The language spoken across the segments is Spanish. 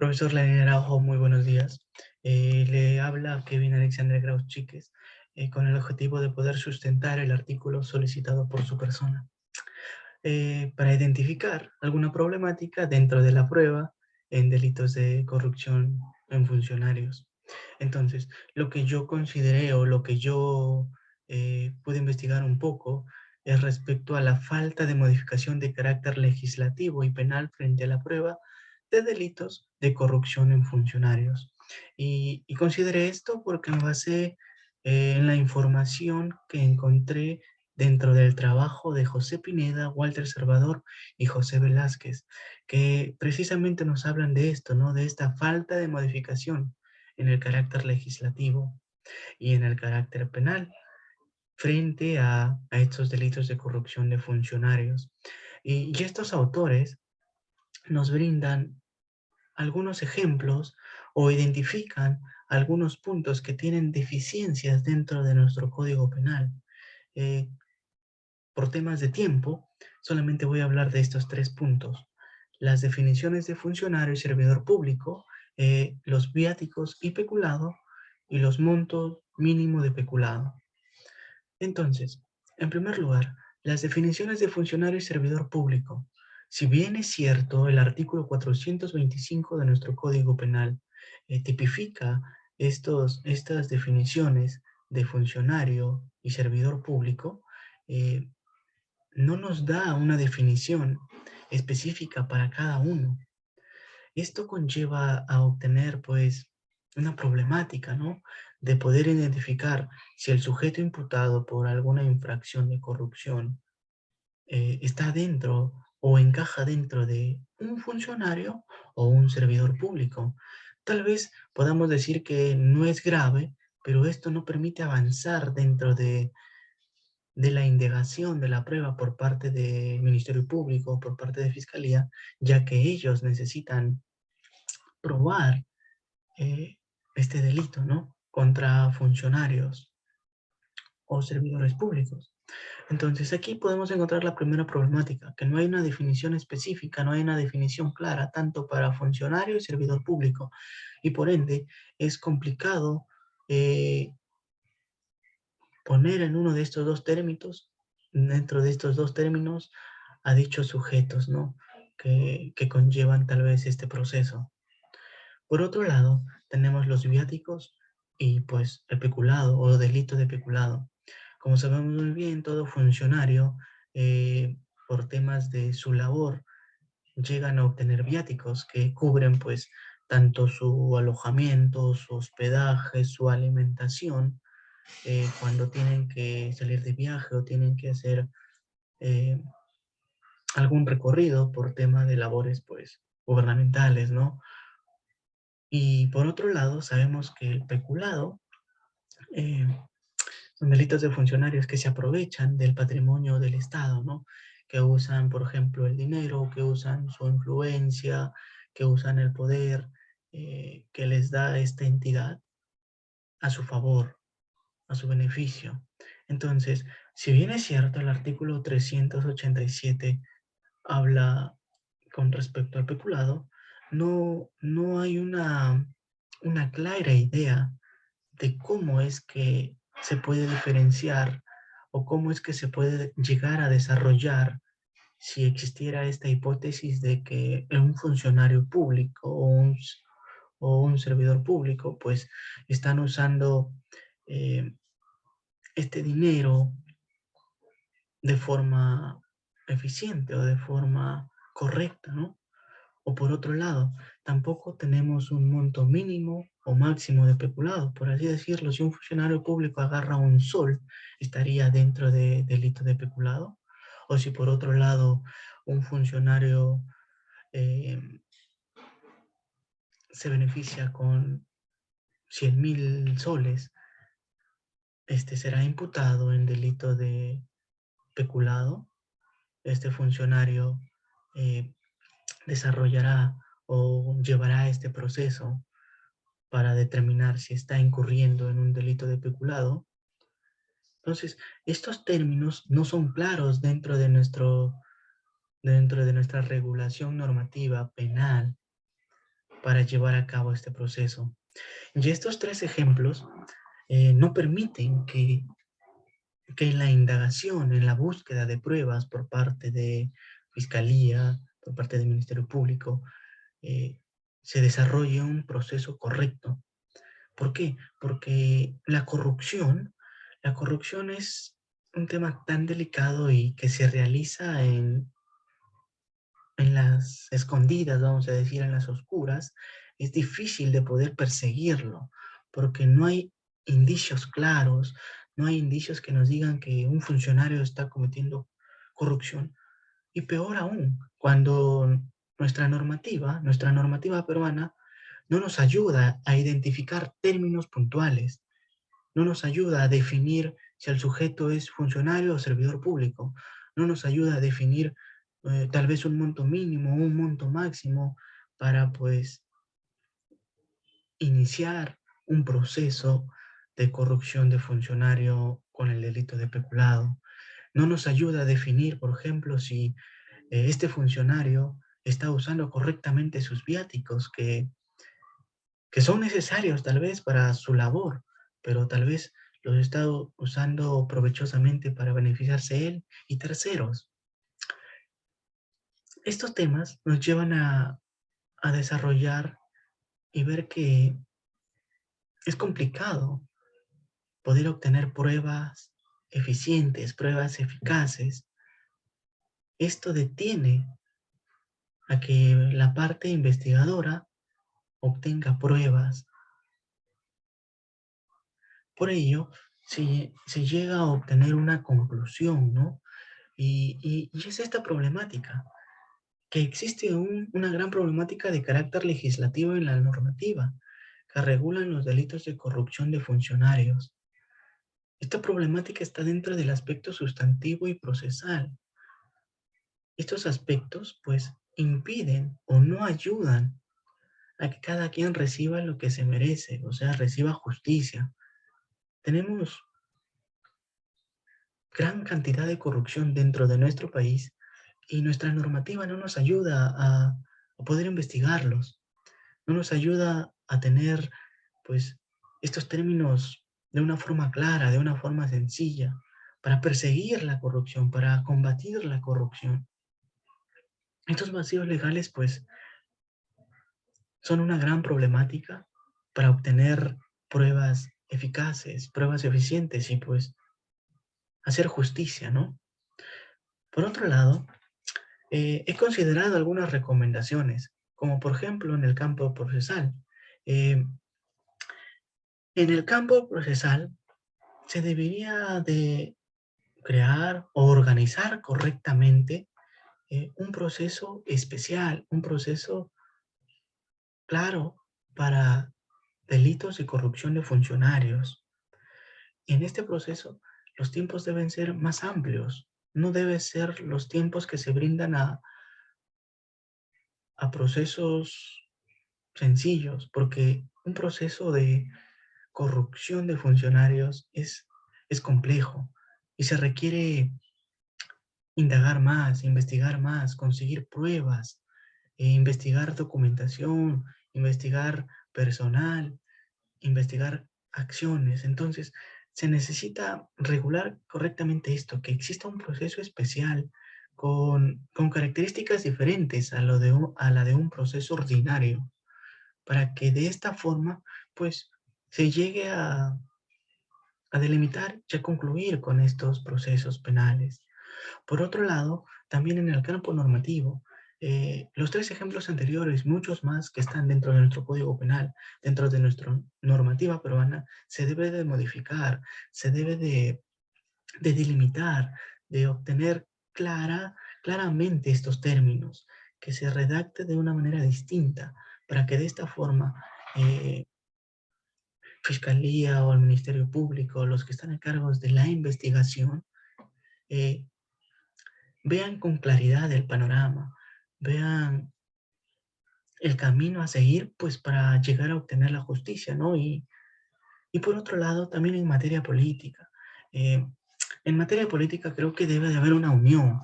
Profesor Lenín Araujo, muy buenos días. Le habla Kevin Alexander Graus Chiques, con el objetivo de poder sustentar el artículo solicitado por su persona, para identificar alguna problemática dentro de la prueba en delitos de corrupción en funcionarios. Entonces, lo que yo consideré o lo que yo pude investigar un poco es respecto a la falta de modificación de carácter legislativo y penal frente a la prueba de delitos de corrupción en funcionarios. Y consideré esto porque me basé en la información que encontré dentro del trabajo de José Pineda, Walter Salvador y José Velázquez, que precisamente nos hablan de esto, ¿no? De esta falta de modificación en el carácter legislativo y en el carácter penal frente a estos delitos de corrupción de funcionarios. Y estos autores nos brindan algunos ejemplos o identifican algunos puntos que tienen deficiencias dentro de nuestro Código Penal. Eh, por temas de tiempo, solamente voy a hablar de estos tres puntos: las definiciones de funcionario y servidor público, los viáticos y peculado, y los montos mínimo de peculado. Entonces, en primer lugar, las definiciones de funcionario y servidor público. Si bien es cierto, el artículo 425 de nuestro Código Penal tipifica estas definiciones de funcionario y servidor público, eh, no nos da una definición específica para cada uno. Esto conlleva a obtener, pues, una problemática, ¿no? De poder identificar si el sujeto imputado por alguna infracción de corrupción está dentro o encaja dentro de un funcionario o un servidor público. Tal vez podamos decir que no es grave, pero esto no permite avanzar dentro de la indagación de la prueba por parte del Ministerio Público, por parte de Fiscalía, ya que ellos necesitan probar eh, este delito, ¿no? Contra funcionarios o servidores públicos. Entonces aquí podemos encontrar la primera problemática, que no hay una definición específica, no hay una definición clara, tanto para funcionario y servidor público, y por ende es complicado eh, poner en uno de estos dos términos, dentro de estos dos términos, a dichos sujetos, ¿no? Que conllevan tal vez este proceso. Por otro lado, tenemos los viáticos y pues el peculado o delito de peculado. Como sabemos muy bien, todo funcionario, por temas de su labor, llegan a obtener viáticos que cubren pues tanto su alojamiento, su hospedaje, su alimentación, cuando tienen que salir de viaje o tienen que hacer eh, algún recorrido por tema de labores pues gubernamentales, ¿no? Y por otro lado, sabemos que el peculado eh, son delitos de funcionarios que se aprovechan del patrimonio del Estado, ¿no? Que usan, por ejemplo, el dinero, que usan su influencia, que usan el poder que les da esta entidad a su favor, a su beneficio. Entonces, si bien es cierto, el artículo 387 habla con respecto al peculado, no hay una clara idea de cómo es que se puede diferenciar o cómo es que se puede llegar a desarrollar si existiera esta hipótesis de que un funcionario público o un servidor público pues están usando eh, este dinero de forma eficiente o de forma correcta, ¿no? O por otro lado, tampoco tenemos un monto mínimo o máximo de peculado. Por así decirlo, si un funcionario público agarra un sol, estaría dentro de delito de peculado. O si por otro lado un funcionario eh, se beneficia con 100.000 soles, este será imputado en delito de peculado. Este funcionario eh, desarrollará o llevará este proceso para determinar si está incurriendo en un delito de peculado. Entonces, estos términos no son claros dentro de nuestra regulación normativa penal. para llevar a cabo este proceso. Y estos tres ejemplos no permiten que en la indagación, en la búsqueda de pruebas por parte de Fiscalía, por parte del Ministerio Público, se desarrolle un proceso correcto. ¿Por qué? Porque la corrupción es un tema tan delicado y que se realiza en las escondidas, vamos a decir, en las oscuras. Es difícil de poder perseguirlo, porque no hay indicios claros, no hay indicios que nos digan que un funcionario está cometiendo corrupción. Y peor aún, cuando nuestra normativa peruana, no nos ayuda a identificar términos puntuales, no nos ayuda a definir si el sujeto es funcionario o servidor público, no nos ayuda a definir tal vez un monto mínimo, un monto máximo para pues iniciar un proceso de corrupción de funcionario con el delito de peculado. No nos ayuda a definir, por ejemplo, si este funcionario está usando correctamente sus viáticos, que son necesarios tal vez para su labor, pero tal vez los está usando provechosamente para beneficiarse él y terceros. Estos temas nos llevan a desarrollar y ver que es complicado poder obtener pruebas eficientes, pruebas eficaces. Esto detiene a que la parte investigadora obtenga pruebas. Por ello, se llega a obtener una conclusión, ¿no? Y es esta problemática, que existe una gran problemática de carácter legislativo en la normativa, que regulan los delitos de corrupción de funcionarios. Esta problemática está dentro del aspecto sustantivo y procesal. Estos aspectos, pues, impiden o no ayudan a que cada quien reciba lo que se merece, o sea, reciba justicia. Tenemos gran cantidad de corrupción dentro de nuestro país y nuestra normativa no nos ayuda a poder investigarlos, no nos ayuda a tener, pues, estos términos de una forma clara, de una forma sencilla, para perseguir la corrupción, para combatir la corrupción. Estos vacíos legales, pues, son una gran problemática para obtener pruebas eficaces, pruebas eficientes y, pues, hacer justicia, ¿no? Por otro lado, he considerado algunas recomendaciones, como por ejemplo en el campo procesal. Eh, en el campo procesal se debería de crear o organizar correctamente un proceso especial, un proceso claro para delitos de corrupción de funcionarios. En este proceso, los tiempos deben ser más amplios, no deben ser los tiempos que se brindan a procesos sencillos, porque un proceso de corrupción de funcionarios es complejo y se requiere indagar más, investigar más, conseguir pruebas, investigar documentación, investigar personal, investigar acciones. Entonces, se necesita regular correctamente esto, que exista un proceso especial con características diferentes a la de un proceso ordinario, para que de esta forma, pues, se llegue a delimitar y a concluir con estos procesos penales. Por otro lado, también en el campo normativo, los tres ejemplos anteriores, muchos más que están dentro de nuestro Código Penal, dentro de nuestra normativa peruana, se debe de modificar, se debe de delimitar, de obtener claramente estos términos, que se redacte de una manera distinta, para que de esta forma Fiscalía o el Ministerio Público, los que están a cargo de la investigación, eh, vean con claridad el panorama, vean el camino a seguir, pues para llegar a obtener la justicia, ¿no? Y por otro lado, también en materia política. Eh, en materia política creo que debe de haber una unión.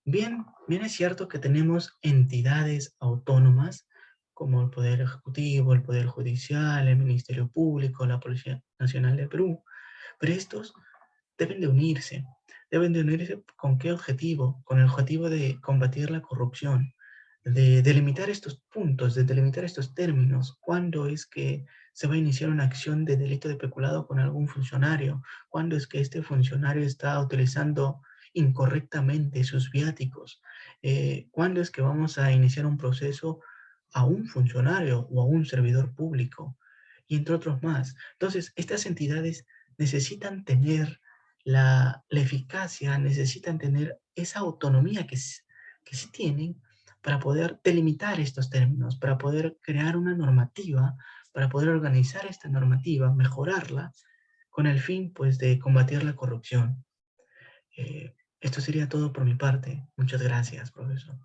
Bien es cierto que tenemos entidades autónomas como el Poder Ejecutivo, el Poder Judicial, el Ministerio Público, la Policía Nacional de Perú, pero estos deben de unirse. ¿Deben de unirse con qué objetivo? Con el objetivo de combatir la corrupción, de delimitar estos puntos, de delimitar estos términos. ¿Cuándo es que se va a iniciar una acción de delito de peculado con algún funcionario? ¿Cuándo es que este funcionario está utilizando incorrectamente sus viáticos? ¿Cuándo es que vamos a iniciar un proceso a un funcionario o a un servidor público? Y entre otros más. Entonces, estas entidades necesitan tener la eficacia, necesitan tener esa autonomía que sí tienen para poder delimitar estos términos, para poder crear una normativa, para poder organizar esta normativa, mejorarla, con el fin, pues, de combatir la corrupción. Esto sería todo por mi parte. Muchas gracias, profesor.